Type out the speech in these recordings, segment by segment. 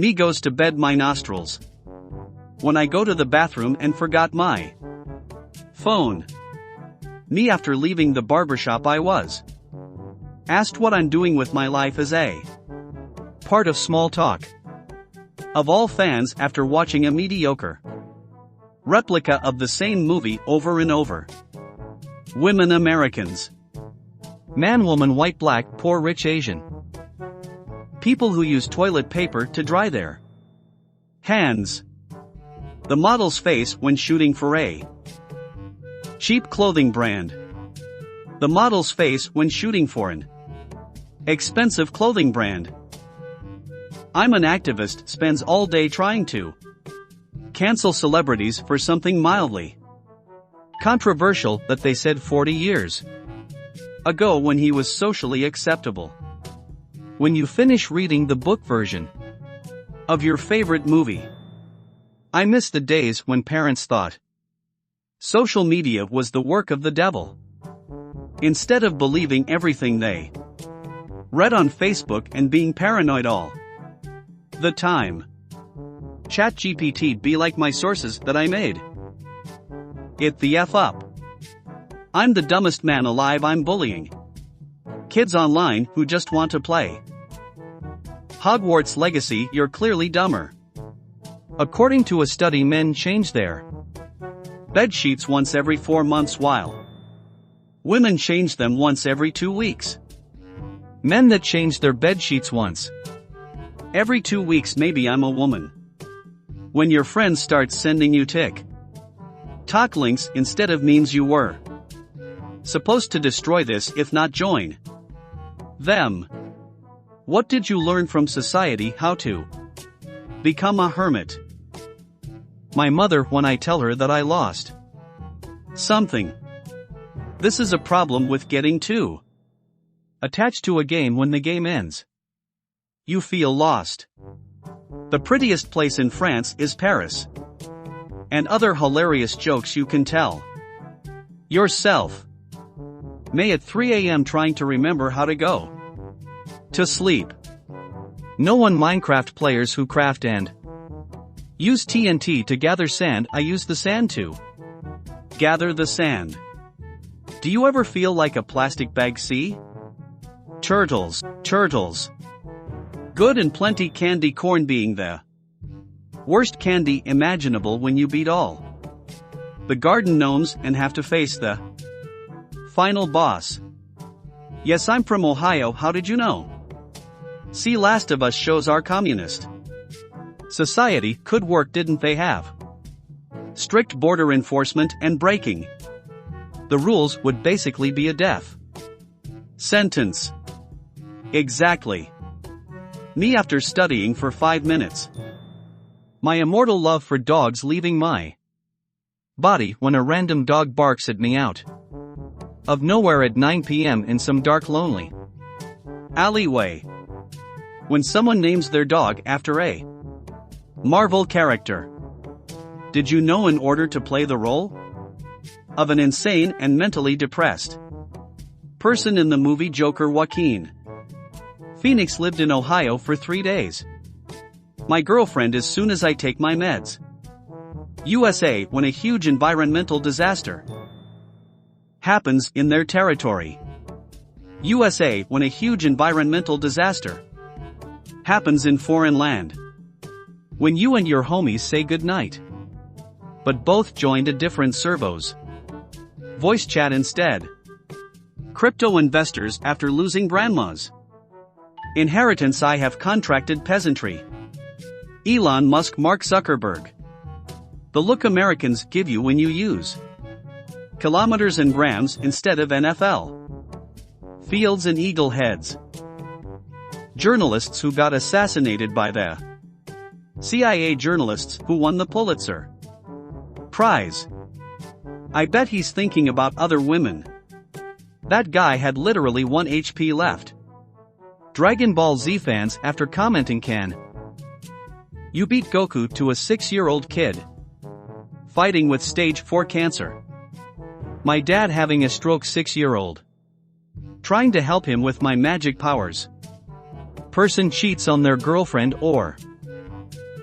Me goes to bed my nostrils. When I go to the bathroom and forgot my phone. Me after leaving the barbershop I was asked what I'm doing with my life as a part of small talk. Of all fans after watching a mediocre replica of the same movie over and over. Women Americans. Man woman white black poor rich Asian. People who use toilet paper to dry their hands. The model's face when shooting for a cheap clothing brand. The model's face when shooting for an expensive clothing brand. I'm an activist spends all day trying to cancel celebrities for something mildly controversial that they said 40 years ago when he was socially acceptable. When you finish reading the book version of your favorite movie. I miss the days when parents thought social media was the work of the devil. Instead of believing everything they read on Facebook and being paranoid all the time. ChatGPT be like my sources that I made it the F up. I'm the dumbest man alive. I'm bullying kids online who just want to play Hogwarts Legacy. You're clearly dumber. According to a study, men change their bed sheets once every 4 months while women change them once every 2 weeks. Men that change their bed sheets once every 2 weeks. Maybe I'm a woman. When your friends start sending you TikTok links instead of memes, you were supposed to destroy this if not join them. What did you learn from society? How to become a hermit. My mother when I tell her that I lost something. This is a problem with getting too attached to a game. When the game ends, you feel lost. The prettiest place in France is Paris. And other hilarious jokes you can tell yourself. May at 3 a.m. trying to remember how to go to sleep. No one Minecraft players who craft and use TNT to gather sand. I use the sand to gather the sand. Do you ever feel like a plastic bag? See? Turtles. Good and plenty candy corn being the worst candy imaginable when you beat all the garden gnomes and have to face the final boss. Yes, I'm from Ohio. How did you know? See, Last of Us shows our communist society could work. Didn't they have strict border enforcement and breaking the rules would basically be a death sentence? Exactly. Me after studying for 5 minutes. My immortal love for dogs leaving my body when a random dog barks at me out of nowhere at 9 p.m. in some dark lonely alleyway. When someone names their dog after a Marvel character. Did you know in order to play the role of an insane and mentally depressed person in the movie Joker, Joaquin Phoenix lived in Ohio for 3 days. My girlfriend as soon as I take my meds. USA when a huge environmental disaster happens in their territory. USA when a huge environmental disaster happens in foreign land. When you and your homies say goodnight, but both joined a different servos voice chat instead. Crypto investors after losing grandma's inheritance. I have contracted peasantry. Elon Musk, Mark Zuckerberg. The look Americans give you when you use kilometers and grams instead of NFL fields and eagle heads. Journalists who got assassinated by the CIA. Journalists who won the Pulitzer Prize. I bet he's thinking about other women. That guy had literally 1 HP left. Dragon Ball Z fans after commenting, can you beat Goku to a 6-year-old kid fighting with stage 4 cancer? My dad having a stroke. 6-year-old trying to help him with my magic powers. Person cheats on their girlfriend or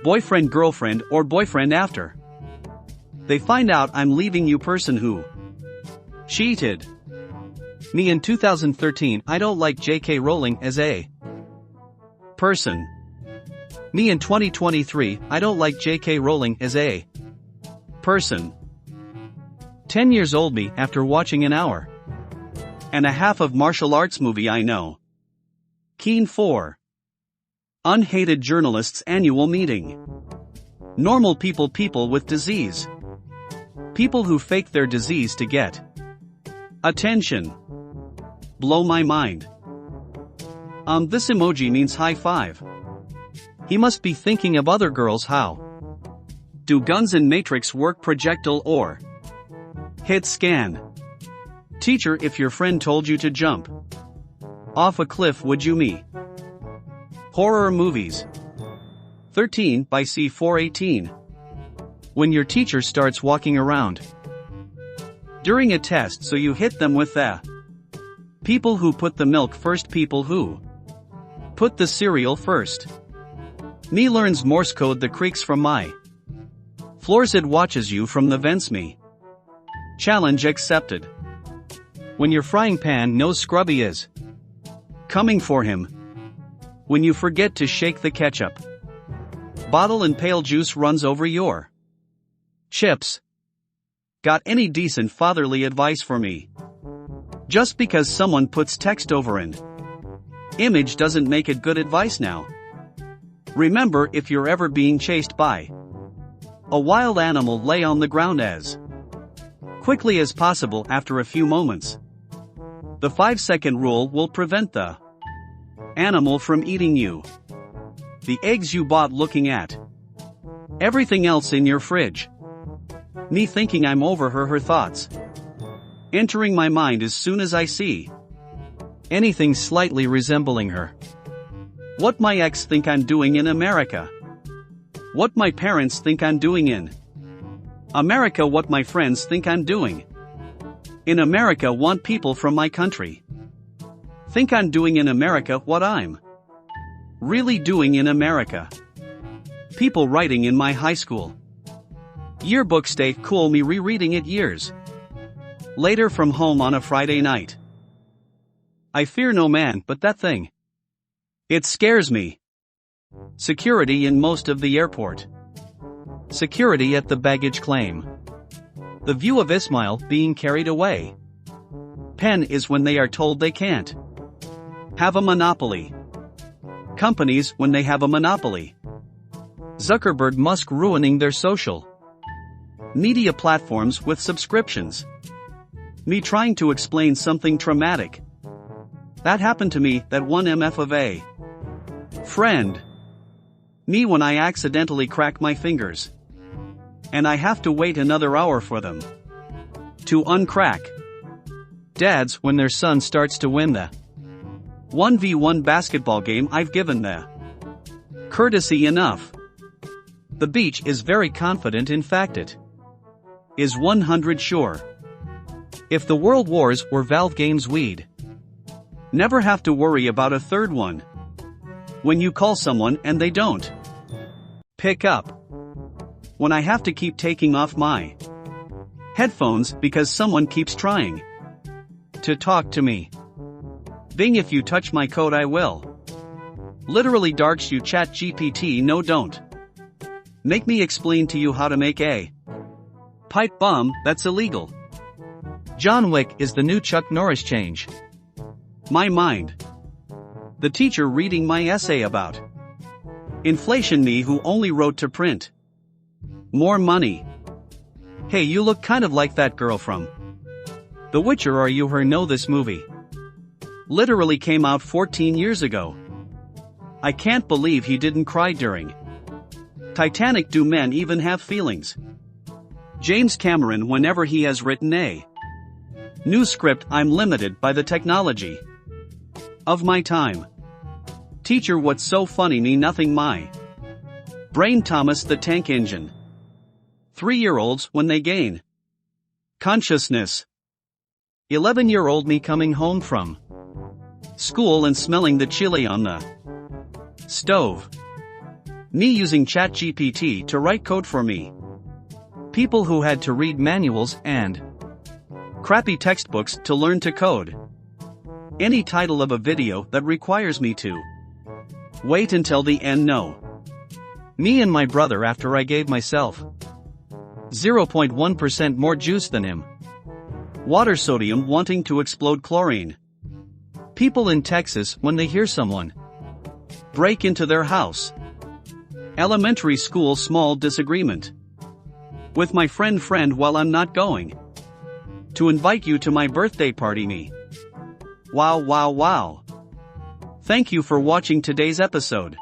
boyfriend girlfriend or boyfriend after. They find out I'm leaving you person who cheated. Me in 2013 I don't like J.K. Rowling as a person. Me in 2023 I don't like J.K. Rowling as a person. 10 years old me after watching an hour and a half of martial arts movie I know. Keen 4. Unhated journalists annual meeting. Normal people with disease. People who fake their disease to get attention. Blow my mind. This emoji means high five. He must be thinking of other girls. How do guns in Matrix work? Projectile or hit scan. Teacher, if your friend told you to jump off a cliff, would you? Me. Horror movies. 13 by C418. When your teacher starts walking around during a test, so you hit them with the people who put the milk first, people who put the cereal first. Me learns Morse code, the creaks from my floors, it watches you from the vents. Me. Challenge accepted. When your frying pan knows Scrubby is coming for him. When you forget to shake the ketchup bottle and pale juice runs over your chips. Got any decent fatherly advice for me? Just because someone puts text over an image doesn't make it good advice now. Remember, if you're ever being chased by a wild animal, lay on the ground as quickly as possible after a few moments. The 5-second rule will prevent the animal from eating you. The eggs you bought, looking at everything else in your fridge. Me thinking I'm over her, her thoughts entering my mind as soon as I see anything slightly resembling her. What my ex think I'm doing in America. What my parents think I'm doing in America. What my friends think I'm doing in America. Want people from my country think I'm doing in America. What I'm really doing in America. People writing in my high school yearbook, stay cool. Me rereading it years later from home on a Friday night. I fear no man, but that thing, it scares me. Security in most of the airport. Security at the baggage claim. The view of Ismail being carried away. Pen is when they are told they can't have a monopoly. Companies when they have a monopoly. Zuckerberg, Musk ruining their social media platforms with subscriptions. Me trying to explain something traumatic that happened to me, that one MF of a friend. Me when I accidentally crack my fingers and I have to wait another hour for them to uncrack. Dads when their son starts to win the 1v1 basketball game. I've given the courtesy enough. The beach is very confident, in fact it is 100 sure. If the world wars were Valve games, we'd never have to worry about a third one. When you call someone and they don't pick up. When I have to keep taking off my headphones because someone keeps trying to talk to me. Bing, if you touch my code I will literally darks you. Chat GPT, no don't make me explain to you how to make a pipe bomb, that's illegal. John Wick is the new Chuck Norris. Change my mind. The teacher reading my essay about inflation. Me who only wrote to print more money. Hey, you look kind of like that girl from The Witcher. Are you her? No, this movie literally came out 14 years ago. I can't believe he didn't cry during Titanic. Do men even have feelings? James Cameron, whenever he has written a new script, I'm limited by the technology of my time. Teacher, what's so funny? Me nothing. My brain. Thomas the Tank Engine. 3-year-olds when they gain consciousness. 11-year-old me coming home from school and smelling the chili on the stove. Me using ChatGPT to write code for me. People who had to read manuals and crappy textbooks to learn to code. Any title of a video that requires me to wait until the end. No. Me and my brother after I gave myself 0.1% more juice than him. Water sodium wanting to explode chlorine. People in Texas when they hear someone break into their house. Elementary school small disagreement with my friend while I'm not going to invite you to my birthday party. Me. Wow. Thank you for watching today's episode.